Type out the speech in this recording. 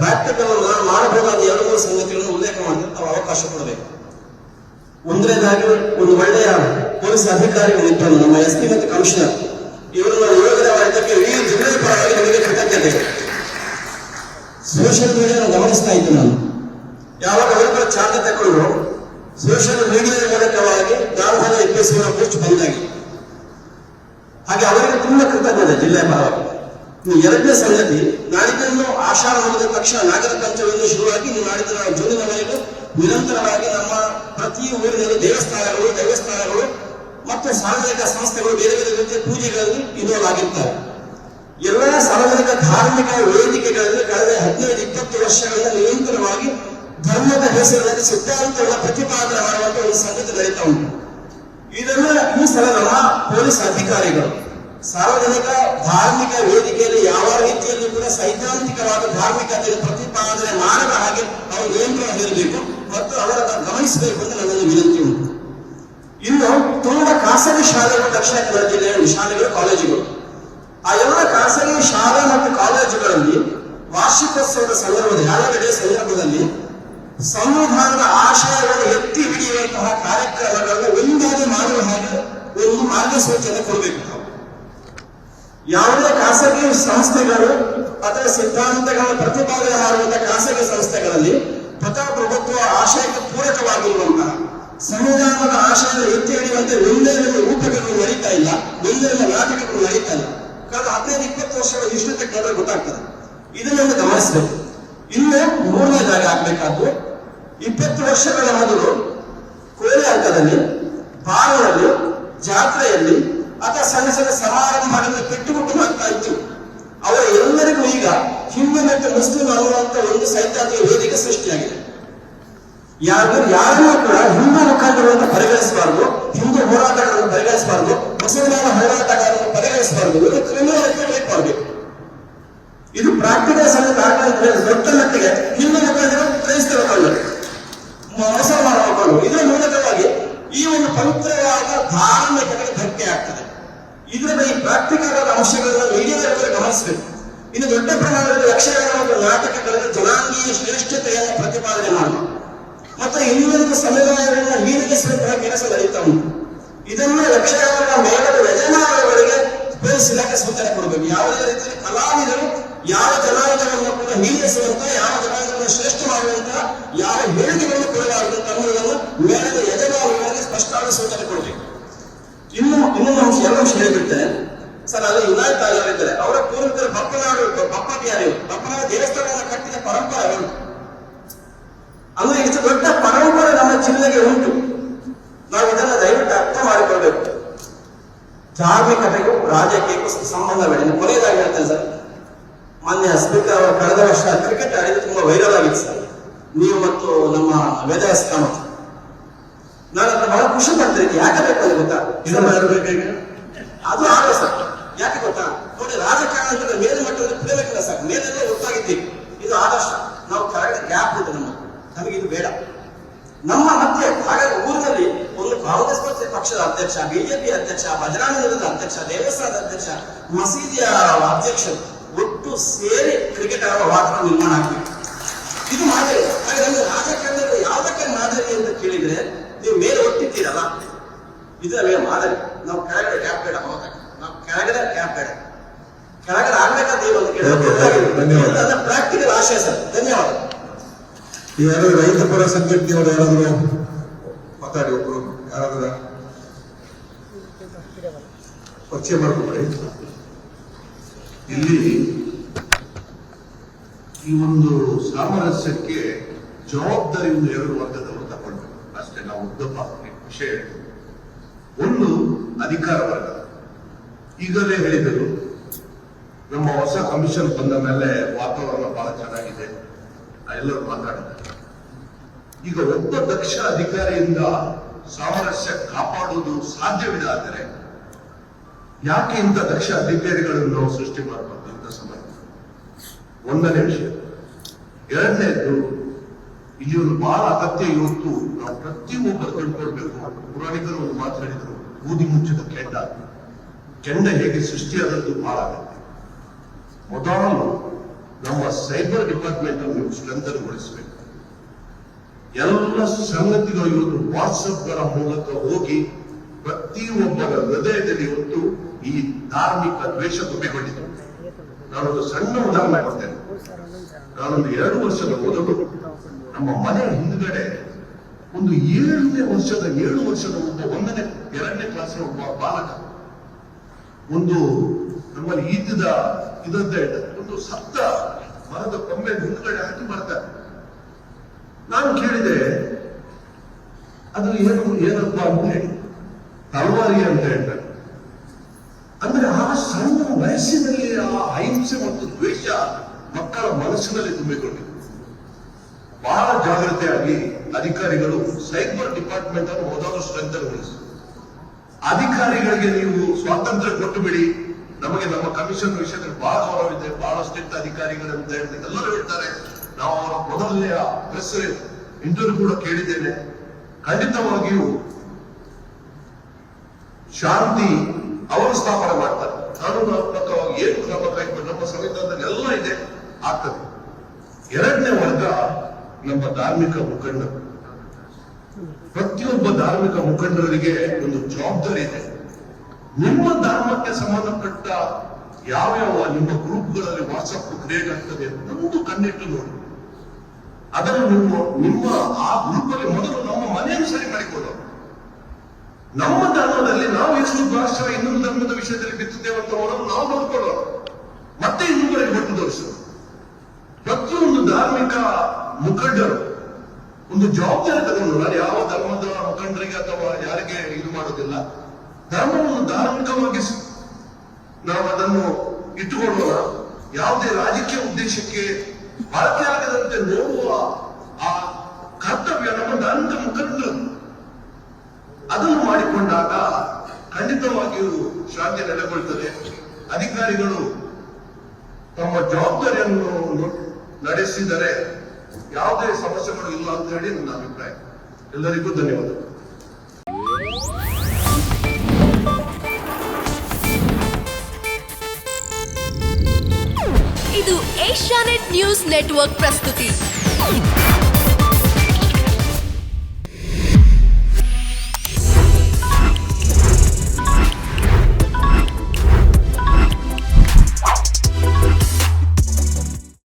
Practical ಮಾಡಬಹುದಾದ 2-3 ಸಂಗತಿಗಳನ್ನು ಉಲ್ಲೇಖ ಮಾಡಲಿಕ್ಕೆ ನಾವು ಅವಕಾಶ ಕೊಡಬೇಕು. ಒಂದನೇದಾಗಿ ಒಂದು ಒಳ್ಳೆಯ ಪೊಲೀಸ್ ಅಧಿಕಾರಿಗಳಿದ್ದು ನಮ್ಮ SP ಮತ್ತು ಕಮಿಷನರ್ ಇವರನ್ನ ಯೋಜನೆ ಮಾಡಿದ್ದಕ್ಕೆ ಈ ಜಿಲ್ಲೆಯ ಪರವಾಗಿ ನಮಗೆ ಕೃತಜ್ಞತೆ. ಸೋಷಿಯಲ್ ಮೀಡಿಯಾ ಗಮನಿಸ್ತಾ ಇದ್ದು ನಾನು ಯಾವಾಗ ಅವರ ಚಾರ್ಜ್ ತಗೊಂಡು ಸೋಷಿಯಲ್ ಮೀಡಿಯಾದ ಮೂಲಕವಾಗಿ 420 ಪೋಸ್ಟ್ ಬಂದಾಗಿ ಹಾಗೆ ಅವರಿಗೆ ತುಂಬಾ ಕೃತಜ್ಞತೆ ಜಿಲ್ಲೆಯ ಪರವಾಗಿ. ಎರಡನೇ ಸಂಗತಿ, ನಾಡಿದ್ದನ್ನು ಆಷಾಢ ಮುಗಿದ ತಕ್ಷಣ ನಾಗರ ಪಂಚಮಿಯನ್ನು ಶುರುವಾಗಿ ನಾಡಿದ ಜೂನಿನವರೆಗೂ ನಿರಂತರವಾಗಿ ನಮ್ಮ ಪ್ರತಿ ಊರಿನಲ್ಲಿ ದೇವಸ್ಥಾನಗಳು ಮತ್ತು ಸಾರ್ವಜನಿಕ ಸಂಸ್ಥೆಗಳು ಬೇರೆ ಬೇರೆ ರೀತಿಯ ಪೂಜೆಗಳಲ್ಲಿ ಇನ್ವಾಲ್ವ್ ಆಗಿರ್ತಾರೆ. ಎಲ್ಲ ಸಾರ್ವಜನಿಕ ಧಾರ್ಮಿಕ ವೇದಿಕೆಗಳಲ್ಲಿ ಕಳೆದ 15-20 ವರ್ಷಗಳಿಂದ ನಿರಂತರವಾಗಿ ಧರ್ಮದ ಹೆಸರಿನಲ್ಲಿ ಸಿದ್ಧಾಂತಗಳ ಪ್ರತಿಪಾದನೆ ಮಾಡುವಂತ ಒಂದು ಸಂಗತಿ ನಡೀತಾ ಉಂಟು. ಇದೆಲ್ಲ ಈ ಸಲ ನಮ್ಮ ಪೊಲೀಸ್ ಅಧಿಕಾರಿಗಳು ಸಾರ್ವಜನಿಕ ಧಾರ್ಮಿಕ ವೇದಿಕೆಯಲ್ಲಿ ಯಾವ ರೀತಿಯಲ್ಲಿ ಕೂಡ ಸೈದ್ಧಾಂತಿಕವಾದ ಧಾರ್ಮಿಕತೆಯನ್ನು ಪ್ರತಿಪಾದನೆ ಮಾಡದ ಹಾಗೆ ಅವರು ನಿಯಂತ್ರಣ ಹೇರಬೇಕು ಮತ್ತು ಅವರನ್ನು ಗಮನಿಸಬೇಕು ಅಂತ ನನ್ನಲ್ಲಿ ವಿನಂತಿ ಉಂಟು. ಇನ್ನು ತುಂಬಾ ಖಾಸಗಿ ಶಾಲೆಗಳು ದಕ್ಷಿಣ ಕನ್ನಡ ಜಿಲ್ಲೆಯ ಶಾಲೆಗಳು, ಕಾಲೇಜುಗಳು, ಆ ಎಲ್ಲ ಖಾಸಗಿ ಶಾಲೆ ಮತ್ತು ಕಾಲೇಜುಗಳಲ್ಲಿ ವಾರ್ಷಿಕೋತ್ಸವದ ಸಂದರ್ಭದಲ್ಲಿ ಯಾವ್ಯಾವ ಸಂದರ್ಭದಲ್ಲಿ ಸಂವಿಧಾನದ ಆಶಯಗಳನ್ನು ಎತ್ತಿ ಹಿಡಿಯುವಂತಹ ಕಾರ್ಯಕ್ರಮಗಳನ್ನು ಒಂದಾಗಿ ಮಾಡುವ ಹಾಗೆ ಒಂದು ಮಾರ್ಗಸೂಚಿಯನ್ನು ಕೊಡಬೇಕು. ಯಾವುದೇ ಖಾಸಗಿ ಸಂಸ್ಥೆಗಳು ಅಥವಾ ಸಿದ್ಧಾಂತಗಳನ್ನು ಪ್ರತಿಪಾದನೆ ಮಾಡುವಂತಹ ಖಾಸಗಿ ಸಂಸ್ಥೆಗಳಲ್ಲಿ ಪ್ರಜಾಪ್ರಭುತ್ವ ಆಶಯಕ್ಕೆ ಪೂರಕವಾಗಿರುವಂತಹ ಸಂವಿಧಾನದ ಆಶಯದ ಎತ್ತಿ ಹಿಡಿಯುವಂತೆ ಒಂದೇ ರೂಪಕಗಳು ನಡೀತಾ ಇಲ್ಲ, ಒಂದೇ ನಾಟಕಗಳು ನಡೀತಾ ಇಲ್ಲ. ಕಳೆದ 15-20 ವರ್ಷಗಳ ಹಿಸ್ಟ್ರಿ ತೆಗೆದ್ರೆ ಗೊತ್ತಾಗ್ತದೆ. ಇದನ್ನು ಗಮನಿಸಬೇಕು. ಇನ್ನು ಮೂರನೇದಾಗಿ ಆಗ್ಬೇಕಾದ್ದು, 20 ವರ್ಷಗಳ ಮೊದಲು ಕೋಲೆ ಹಂತದಲ್ಲಿ, ಬಾರಲ್ಲಿ, ಜಾತ್ರೆಯಲ್ಲಿ ಅಥವಾ ಸಣ್ಣ ಸಣ್ಣ ಸಮಾರಂಭಗಳನ್ನು ಬಿಟ್ಟುಬಿಟ್ಟು ಮಾಡ್ತಾ ಇತ್ತು. ಅವರ ಎಲ್ಲರಿಗೂ ಈಗ ಹಿಂದೂ ಮತ್ತು ಮುಸ್ಲಿಂ ಅನ್ನುವಂತ ಒಂದು ಸೈದ್ಧಾಂತಿಕ ವೇದಿಕೆ ಸೃಷ್ಟಿಯಾಗಿದೆ. ಯಾರನ್ನೂ ಕೂಡ ಹಿಂದೂ ಮುಖಂಡರನ್ನು ಪರಿಗಣಿಸಬಾರದು, ಹಿಂದೂ ಹೋರಾಟಗಾರರನ್ನು ಪರಿಗಣಿಸಬಾರದು, ಮುಸಲ್ಮಾನ ಹೋರಾಟಗಾರರನ್ನು ಪರಿಗಣಿಸಬಾರದು, ಒಂದು ಕ್ರಿಮಿನಲ್ ಮಾಡಬೇಕು. ಇದು ಪ್ರಾಕ್ಟಿಕಲ್ ಸಂಗತಿ ಆಗಲಿದ್ರೆ ದೊಡ್ಡ ಮಟ್ಟಿಗೆ ಹಿಂದೂ ಮುಖಂಡರು ಕ್ರೈಸ್ತರ ಮುಖಂಡರು, ಮುಸಲ್ಮಾನ ಮುಖಂಡರು ಇದರ ಮೂಲಕವಾಗಿ ಈ ಒಂದು ಪವಿತ್ರವಾದ ಧಾರ್ಮಿಕತೆಗೆ ಧಕ್ಕೆ ಆಗ್ತದೆ. ಇದರಲ್ಲಿ ಈ ಪ್ರಾಕ್ಟಿಕಲ್ ಆದ ಅಂಶಗಳನ್ನು ಮೀಡಿಯಾದವರು ಗಮನಿಸಬೇಕು. ಇನ್ನು ದೊಡ್ಡ ಪ್ರಮಾಣದಲ್ಲಿ ಯಕ್ಷಗಾನ ಮತ್ತು ನಾಟಕಗಳಲ್ಲಿ ಜನಾಂಗೀಯ ಶ್ರೇಷ್ಠತೆಯನ್ನು ಪ್ರತಿಪಾದನೆ ಮಾಡುವ ಮತ್ತು ಇನ್ನೊಂದು ಸಮುದಾಯಗಳನ್ನು ಹೀನಗಿಸುವಂತಹ ಕೆಲಸ ನಡೀತಾ ಉಂಟು. ಇದನ್ನ ಯಕ್ಷಗಾನ ಮೇಳದ ಯಜಮಾನರುಗಳಿಗೆ ಪೊಲೀಸ್ ಇಲಾಖೆ ಸೂಚನೆ ಕೊಡಬೇಕು. ಯಾವುದೇ ರೀತಿಯಲ್ಲಿ ಕಲಾವಿದರು ಯಾವ ಜನಾಂಗವನ್ನು ಕೂಡ ಹೀನಿಸುವಂತ, ಯಾವ ಜನಾಂಗವನ್ನು ಶ್ರೇಷ್ಠ ಮಾಡುವಂತ ಯಾವ ಹೇಳಿಕೆಗಳನ್ನು ಕೊಡಲಾರದಂತ ಅನ್ನೋದನ್ನು ಮೇಳದ ಯಜಮಾನರುಗಳಿಗೆ ಸ್ಪಷ್ಟವಾದ ಸೂಚನೆ ಕೊಡಬೇಕು. ಇನ್ನೊಂದು ಅಂಶ, 2 ಅಂಶ ಹೇಳಿಬಿಡ್ತೇನೆ ಸರ್. ಅಲ್ಲಿ ಯುನೈಟ್ ಆಗಿದ್ದಾರೆ, ಅವರ ಪೂರ್ವಿಕರು ಬಪ್ಪ ಬಿಹಾರಿ ದೇವಸ್ಥಾನವನ್ನು ಕಟ್ಟಿದ ಪರಂಪರೆ ಅವರು. ಅಂದ್ರೆ ಇಷ್ಟು ದೊಡ್ಡ ಪರಂಪರೆ ನಮ್ಮ ಜಿಲ್ಲೆಗೆ ಉಂಟು. ನಾವು ಇದನ್ನು ದಯವಿಟ್ಟು ಅರ್ಥ ಮಾಡಿಕೊಳ್ಬೇಕು. ಧಾರ್ಮಿಕತೆಗೂ ರಾಜಕೀಯಕ್ಕೂ ಸಂಬಂಧವಿದೆ. ಕೊನೆಯದಾಗಿ ಹೇಳ್ತೇನೆ ಸರ್, ಮಾನ್ಯ ಸ್ಪೀಕರ್ ಅವರು ಕಳೆದ ವರ್ಷ ಕ್ರಿಕೆಟ್ ಆಡಿದ್ದು ತುಂಬಾ ವೈರಲ್ ಆಗಿತ್ತು ಸರ್, ನೀವು ಮತ್ತು ನಮ್ಮ ವೇದವ್ಯಾಸ ಕಾಮತ್. ನಾನು ಅದನ್ನ ಬಹಳ ಖುಷಿ ಪಡ್ತೇನೆ. ಯಾಕೆ ಬೇಕು ಅಂತ ಗೊತ್ತಾ? ಅದು ಆಗ ಸರ್, ಯಾಕೆ ಗೊತ್ತಾ ನೋಡಿ, ರಾಜಕಾರಣ ಅಂತ ಮೇಲ್ಮಟ್ಟದಲ್ಲಿ ಪ್ರೇಮಕ್ಕಿಲ್ಲ ಸರ್, ಮೇಲೆಲ್ಲ ಗೊತ್ತಾಗಿದ್ದೀವಿ. ಇದು ಆದರ್ಶ. ನಾವು ಕೆಳಗಡೆ ಗ್ಯಾಪ್ ಉಂಟು ನಮಗೆ ಇದು ಬೇಡ. ನಮ್ಮ ಮಧ್ಯೆ ಹಾಗಾಗಿ ಊರಿನಲ್ಲಿ ಒಂದು ಕಾಂಗ್ರೆಸ್ ಪಕ್ಷದ ಅಧ್ಯಕ್ಷ, ಬಿಜೆಪಿ ಅಧ್ಯಕ್ಷ, ಬಜರಂಗ ದಳದ ಅಧ್ಯಕ್ಷ, ದೇವಸ್ಥಾನದ ಅಧ್ಯಕ್ಷ, ಮಸೀದಿಯ ಅಧ್ಯಕ್ಷರು ಒಟ್ಟು ಸೇರಿ ಕ್ರಿಕೆಟ್ ಆಡುವ ವಾತಾವರಣ ನಿರ್ಮಾಣ ಆಗ್ಬೇಕು. ಇದು ಮಾದರಿ. ಹಾಗೆ ನಮಗೆ ರಾಜಕಾರಣದಲ್ಲಿ ಯಾವುದಕ್ಕೆ ಮಾದರಿ ಅಂತ ಕೇಳಿದ್ರೆ ನೀವು ಮೇಲೆ ಒಟ್ಟಿದ್ದೀರಲ್ಲ, ಇದರ ಮಾದರಿ. ನಾವು ಕೆಳಗಡೆ ಗ್ಯಾಪ್ ಬೇಡ, ನಾವು ಕೆಳಗಡೆ ಗ್ಯಾಪ್ ಬೇಡ, ಕೆಳಗಡೆ ಆಗ್ಬೇಕಾದ ಒಂದು ಕೇಳಿದ್ರೆ ಪ್ರಾಕ್ಟಿಕಲ್ ಆಶಯ ಸರ್. ಧನ್ಯವಾದ. ಯಾರು ರೈತ ಪರ ಸಂಘಟನೆಯವರು ಯಾರಾದ್ರು ಮಾತಾಡಿ, ಒಬ್ರು ಯಾರಾದ್ರ ಪರಿಚಯ ಮಾಡ್ಕೊಬೇಡಿ. ಇಲ್ಲಿ ಈ ಒಂದು ಸಾಮರಸ್ಯಕ್ಕೆ ಜವಾಬ್ದಾರಿಯನ್ನು 2 ವರ್ಗದವರು ತಗೊಳ್ಬೇಕು ಅಷ್ಟೇ. ನಾವು ಉದ್ದಪ್ಪ ವಿಷಯ ಒಂದು ಅಧಿಕಾರ ವರ್ಗ. ಈಗಲೇ ಹೇಳಿದರು, ನಮ್ಮ ಹೊಸ ಕಮಿಷನ್ ಬಂದ ಮೇಲೆ ವಾತಾವರಣ ಬಹಳ ಚೆನ್ನಾಗಿದೆ, ಎಲ್ಲರೂ ಮಾತಾಡಿದ್ದಾರೆ. ಈಗ ಒಬ್ಬ ದಕ್ಷ ಅಧಿಕಾರಿಯಿಂದ ಸಾಮರಸ್ಯ ಕಾಪಾಡುವುದು ಸಾಧ್ಯವಿದೆ. ಆದರೆ ಯಾಕೆ ಇಂಥ ದಕ್ಷ ಅಧಿಕಾರಿಗಳನ್ನು ನಾವು ಸೃಷ್ಟಿ ಮಾಡಬಾರ್ದು ಇಂಥ ಸಮಯ? 1ನೇ ವಿಷಯ. 2ನೇದು, ಇಲ್ಲಿ ಒಂದು ಬಹಳ ಅಗತ್ಯ. ಇವತ್ತು ನಾವು ಪ್ರತಿಯೊಬ್ಬರು ತಿಳ್ಕೊಳ್ಬೇಕು. ಪುರಾಣಿಕರು ಒಂದು ಮಾತಾಡಿದರು, ಬೂದಿ ಮುಚ್ಚಿದ ಕೆಂಡ ಹೇಗೆ ಸೃಷ್ಟಿಯಾದದ್ದು ಬಹಳ ಅಗತ್ಯ. ಮೊದಲು ನಮ್ಮ ಸೈಬರ್ ಡಿಪಾರ್ಟ್ಮೆಂಟ್ ಅನ್ನು ನೀವು ಸ್ಟ್ರೆಂಥನ್ಗೊಳಿಸಬೇಕು. ಎಲ್ಲ ಸಂಗತಿಗಳು ಇವತ್ತು ವಾಟ್ಸಪ್ಗಳ ಮೂಲಕ ಹೋಗಿ ಪ್ರತಿಯೊಬ್ಬರ ಹೃದಯದಲ್ಲಿ ಇವತ್ತು ಈ ಧಾರ್ಮಿಕ ದ್ವೇಷ ತುಂಬಿಕೊಂಡಿದೆ. ನಾನೊಂದು ಸಣ್ಣ ಉದಾಹರಣೆ ಕೊಡ್ತೇನೆ. ನಾನೊಂದು 2 ವರ್ಷದ ಮೊದಲು ನಮ್ಮ ಮನೆ ಹಿಂದ್ಗಡೆ ಒಂದು 7 ವರ್ಷದ ಒಬ್ಬ 1ನೇ 2ನೇ ಕ್ಲಾಸಿನ ಒಬ್ಬ ಬಾಲಕ ಒಂದು ನಮ್ಮಲ್ಲಿ ಇದಂತೆ ಒಂದು ಸತ್ತ ಮರದ ಕೊಂಬೆ ಹಿಂದ್ಗಡೆ ಹಾಕಿ ಬರ್ತಾರೆ. ನಾನು ಕೇಳಿದೆ, ಅದು ಏನಪ್ಪ ಅಂತ ಹೇಳಿ, ತಲವಾರಿ ಅಂತ ಹೇಳ್ತಾರೆ. ಅಂದ್ರೆ ಆ ಸಣ್ಣ ವಯಸ್ಸಿನಲ್ಲಿ ಆ ಅಹಿಂಸೆ ಮತ್ತು ದ್ವೇಷ ಮಕ್ಕಳ ಮನಸ್ಸಿನಲ್ಲಿ ತುಂಬಿಕೊಂಡಿದೆ. ಬಹಳ ಜಾಗ್ರತೆಯಾಗಿ ಅಧಿಕಾರಿಗಳು ಸೈಬರ್ ಡಿಪಾರ್ಟ್ಮೆಂಟ್ ಅನ್ನು ಮೊದಲು ಸ್ಟ್ರೆಂಥನ್ಗೊಳಿಸಿ, ಅಧಿಕಾರಿಗಳಿಗೆ ನೀವು ಸ್ವಾತಂತ್ರ್ಯ ಕೊಟ್ಟು ಬಿಡಿ, ನಮಗೆ ನಮ್ಮ ಕಮಿಷನ್ ವಿಷಯದಲ್ಲಿ ಬಹಳ ಗೌರವವಿದೆ, ಬಹಳ ಸ್ಟ್ರಿಕ್ಟ್ ಅಧಿಕಾರಿಗಳು ಅಂತ ಹೇಳಿ ಎಲ್ಲರೂ ಹೇಳ್ತಾರೆ. ನಾವು ಅವರ ಮೊದಲನೆಯ ಪ್ರೆಸ್ ಇಂಟರ್ವ್ಯೂ ಕೂಡ ಕೇಳಿದ್ದೇನೆ. ಖಂಡಿತವಾಗಿಯೂ ಶಾಂತಿ ಅವರು ಸ್ಥಾಪನೆ ಮಾಡ್ತಾರೆ. ಕಾನೂನಾತ್ಮಕವಾಗಿ ಏನು ಕ್ರಮ ಕೈಗೊಂಡು ನಮ್ಮ ಸಂವಿಧಾನದಲ್ಲಿ ಎಲ್ಲ ಇದೆ, ಆಗ್ತದೆ. 2ನೇ ವರ್ಗ ನಮ್ಮ ಧಾರ್ಮಿಕ ಮುಖಂಡರು. ಪ್ರತಿಯೊಬ್ಬ ಧಾರ್ಮಿಕ ಮುಖಂಡರಿಗೆ ಒಂದು ಜವಾಬ್ದಾರಿ ಇದೆ. ನಿಮ್ಮ ಧರ್ಮಕ್ಕೆ ಸಂಬಂಧಪಟ್ಟ ಯಾವ್ಯಾವ ನಿಮ್ಮ ಗ್ರೂಪ್ಗಳಲ್ಲಿ ವಾಟ್ಸಪ್ ಕ್ರಿಯೇಟ್ ಆಗ್ತದೆ ಒಂದು ಕಣ್ಣಿಟ್ಟು ನೋಡಿ. ಅದನ್ನು ನಿಮ್ಮ ಆ ಗ್ರೂಪ್ ಅಲ್ಲಿ ಮೊದಲು ನಮ್ಮ ಮನೆಯನ್ನು ಸರಿ ಮಾಡಿಕೊಳ್ಳೋಣ. ನಮ್ಮ ಧರ್ಮದಲ್ಲಿ ನಾವು ಎಷ್ಟು ಭಾಷೆ ಇನ್ನೊಂದು ಧರ್ಮದ ವಿಷಯದಲ್ಲಿ ಬಿತ್ತುತ್ತೇವೆ ಅಂತ ನಾವು ನೋಡ್ಕೊಳ್ಳೋಣ, ಮತ್ತೆ ಇನ್ನೊಬ್ಬರಿಗೆ ಹೊಟ್ಟು ತೋರಿಸೋಣ. ಪ್ರತಿಯೊಂದು ಧಾರ್ಮಿಕ ಮುಖಂಡರು ಒಂದು ಜವಾಬ್ದಾರಿ ತಗೊಂಡು, ನಾನು ಯಾವ ಧರ್ಮದ ಮುಖಂಡರಿಗೆ ಅಥವಾ ಯಾರಿಗೆ ಇದು ಮಾಡೋದಿಲ್ಲ, ಧರ್ಮವನ್ನು ಧಾರ್ಮಿಕವಾಗಿ ನಾವು ಅದನ್ನು ಇಟ್ಟುಕೊಳ್ಳೋಣ. ಯಾವುದೇ ರಾಜಕೀಯ ಉದ್ದೇಶಕ್ಕೆ ಬಳಕೆ ಆಗದಂತೆ ನೋಡುವ ಆ ಕರ್ತವ್ಯ ನಮ್ಮ ಧಾರ್ಮಿಕ ಮುಖಂಡರು. ಅದನ್ನು ಮಾಡಿಕೊಂಡಾಗ ಖಂಡಿತವಾಗಿಯೂ ಶಾಂತಿ ನೆಲೆಗೊಳ್ಳುತ್ತದೆ. ಅಧಿಕಾರಿಗಳು ತಮ್ಮ ಜವಾಬ್ದಾರಿಯನ್ನು ನಡೆಸಿದರೆ ಯಾವುದೇ ಸಮಸ್ಯೆಗಳು ಇಲ್ಲ ಅಂತ ಹೇಳಿ ನನ್ನ ಅಭಿಪ್ರಾಯ. ಎಲ್ಲರಿಗೂ ಧನ್ಯವಾದಗಳು. ಇದು ಏಷ್ಯಾನೆಟ್ ನ್ಯೂಸ್ ನೆಟ್ವರ್ಕ್ ಪ್ರಸ್ತುತಿ.